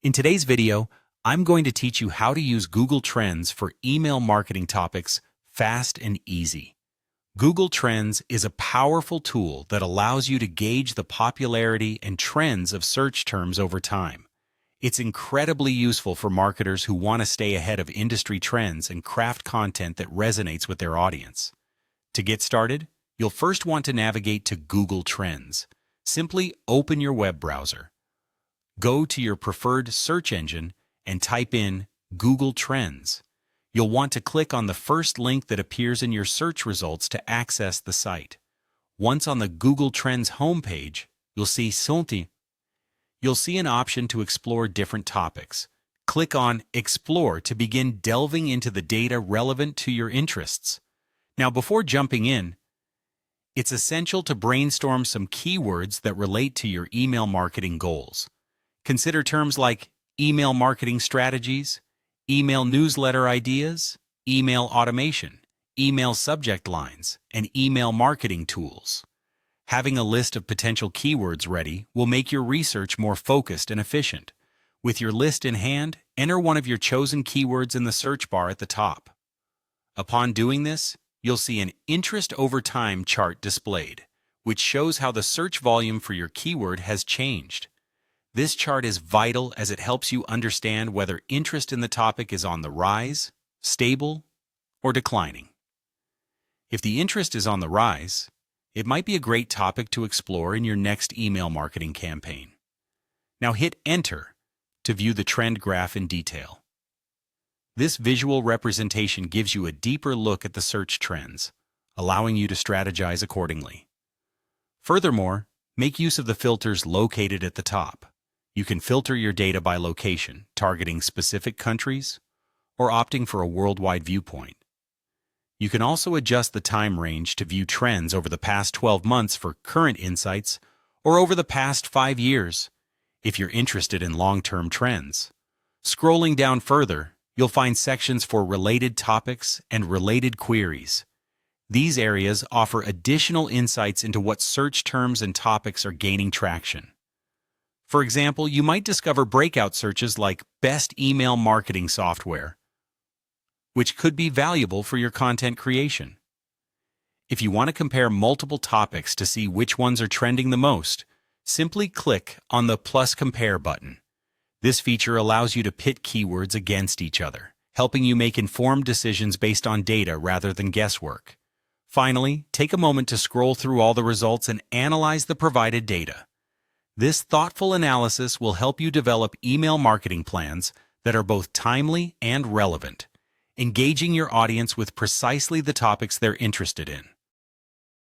In today's video, I'm going to teach you how to use Google Trends for email marketing topics fast and easy. Google Trends is a powerful tool that allows you to gauge the popularity and trends of search terms over time. It's incredibly useful for marketers who want to stay ahead of industry trends and craft content that resonates with their audience. To get started, you'll first want to navigate to Google Trends. Simply open your web browser. Go to your preferred search engine and type in Google Trends. You'll want to click on the first link that appears in your search results to access the site. Once on the Google Trends homepage, you'll see Something. You'll see an option to explore different topics. Click on Explore to begin delving into the data relevant to your interests. Now, before jumping in, it's essential to brainstorm some keywords that relate to your email marketing goals. Consider terms like email marketing strategies, email newsletter ideas, email automation, email subject lines, and email marketing tools. Having a list of potential keywords ready will make your research more focused and efficient. With your list in hand, enter one of your chosen keywords in the search bar at the top. Upon doing this, you'll see an interest over time chart displayed, which shows how the search volume for your keyword has changed. This chart is vital as it helps you understand whether interest in the topic is on the rise, stable, or declining. If the interest is on the rise, it might be a great topic to explore in your next email marketing campaign. Now hit Enter to view the trend graph in detail. This visual representation gives you a deeper look at the search trends, allowing you to strategize accordingly. Furthermore, make use of the filters located at the top. You can filter your data by location, targeting specific countries, or opting for a worldwide viewpoint. You can also adjust the time range to view trends over the past 12 months for current insights or over the past 5 years, if you're interested in long-term trends. Scrolling down further, you'll find sections for related topics and related queries. These areas offer additional insights into what search terms and topics are gaining traction. For example, you might discover breakout searches like best email marketing software, which could be valuable for your content creation. If you want to compare multiple topics to see which ones are trending the most, simply click on the plus compare button. This feature allows you to pit keywords against each other, helping you make informed decisions based on data rather than guesswork. Finally, take a moment to scroll through all the results and analyze the provided data. This thoughtful analysis will help you develop email marketing plans that are both timely and relevant, engaging your audience with precisely the topics they're interested in.